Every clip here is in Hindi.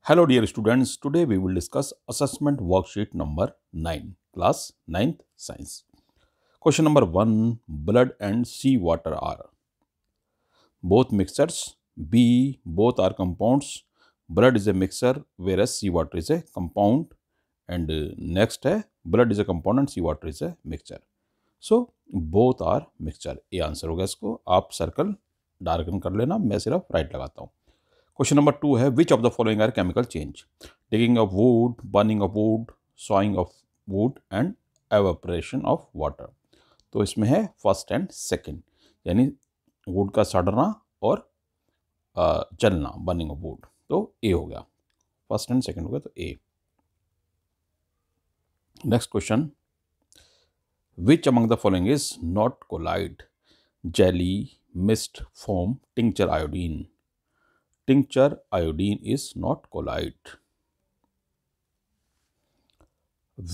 Hello dear students, today we will discuss assessment worksheet number 9, class 9th science. Question number 1, blood and seawater are both mixtures. B, both are compounds. Blood is a mixture whereas seawater is a compound. And next है blood is a compound and seawater is a mixture. So both are mixture. ये आंसर होगा इसको. आप सर्कल डार्कन कर लेना, मैं सिर्फ राइट लगाता हूँ. क्वेश्चन नंबर 2 है which of the following are chemical change. Taking of wood, burning of wood, sawing of wood and evaporation of water. तो इसमें है फर्स्ट एंड सेकंड, यानी वुड का सड़ना और जलना, बर्निंग ऑफ वुड. तो ए हो गया, फर्स्ट एंड सेकंड हो गया, तो A. Next question, which among the following is not colloid. Jelly, mist, foam, tincture iodine. Tincture iodine is not colloid.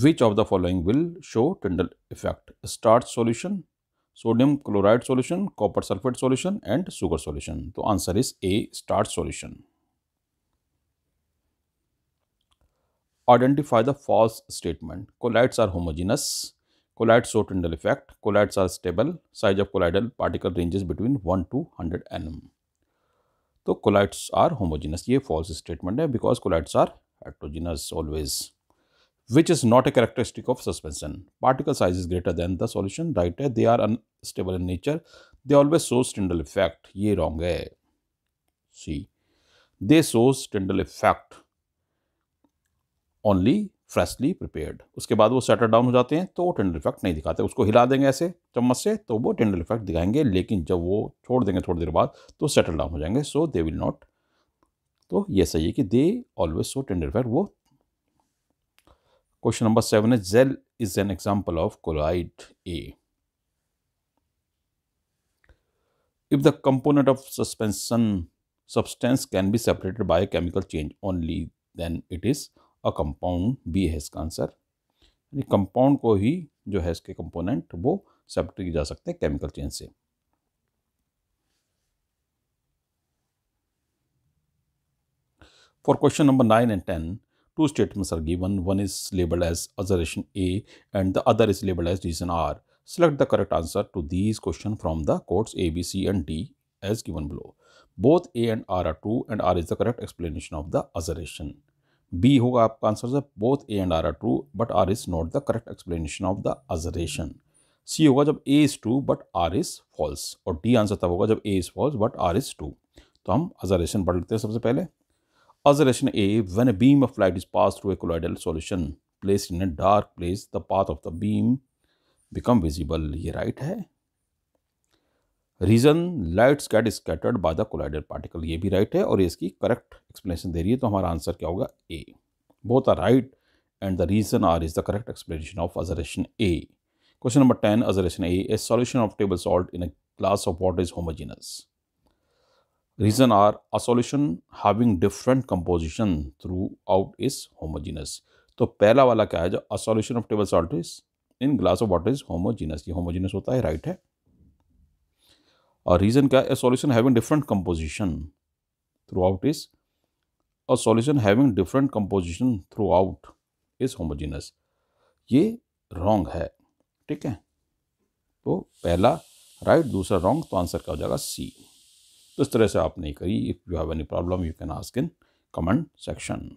Which of the following will show Tyndall effect? Starch solution, sodium chloride solution, copper sulfate solution and sugar solution. So answer is A, starch solution. Identify the false statement. Colloids are homogeneous. Colloids show Tyndall effect. Colloids are stable. Size of colloidal particle ranges between 1 to 100 nm. तो कोलाइड्स आर होमोजीनस, ये फॉल्स स्टेटमेंट है because colloids are heterogeneous always. Which is not a characteristic of suspension. Particle size is greater than the solution, right है. They are unstable in nature. They always shows Tyndall effect, ये रॉन्ग है. C, they shows Tyndall effect only freshly prepared. उसके बाद वो सेटल डाउन हो जाते हैं तो वो टिंडल इफेक्ट नहीं दिखाते. उसको हिला देंगे ऐसे चम्मच से तो वो टिंडल इफेक्ट दिखाएंगे, लेकिन जब वो छोड़ देंगे थोड़ी देर बाद तो सेटल डाउन हो जाएंगे. So they will not. तो ये सही है कि they always show Tyndall effect. वो क्वेश्चन नंबर 7 है gel is an example of colloid. A, if the component of suspension substance can be separated by a chemical change only then it is a compound. B है इसका आंसर. कंपाउंड को ही जो है इसके कंपोनेंट वो सेपरेट किए जा सकते हैं केमिकल चेंज से. For question number 9 and 10, two statements are given. One is labeled as assertion A and the other is labeled as reason R. Select the correct answer to these questions from the quotes A, B, C and D as given below. Both A and R are true and R is the correct explanation of the assertion. B होगा आपका आंसर से both A and R are true but R is not the correct explanation of the assertion. C होगा जब A is true but R is false. और D आंसर तब होगा जब A is false but R is true. तो हम assertion पढ़ लेते हैं सबसे पहले. Assertion A, when a beam of light is passed through a colloidal solution placed in a dark place, the path of the beam become visible. ये राइट है. Reason, lights get scattered by the colloidal particle, ये भी राइट है और इसकी करेक्ट एक्सप्लेनेशन दे रही है. तो हमारा आंसर क्या होगा? A. Both are right and the reason are is the correct explanation of assertion A. Question number 10, assertion A, a solution of table salt in a glass of water is homogeneous. Reason are a solution having different composition throughout is homogeneous. तो पहला वाला क्या है, जो a solution of table salt is in glass of water is homogeneous, ये homogeneous होता है, राइट है. और रीजन क्या है? Solution having different composition through out is a solution having different composition through out is homogeneous, ये रॉन्ग है. ठीक है, तो पहला राइट, दूसरा रॉन्ग, तो आंसर क्या हो जाएगा? सी. तो इस तरह से आपने करी. If you have any problem you can ask in comment section.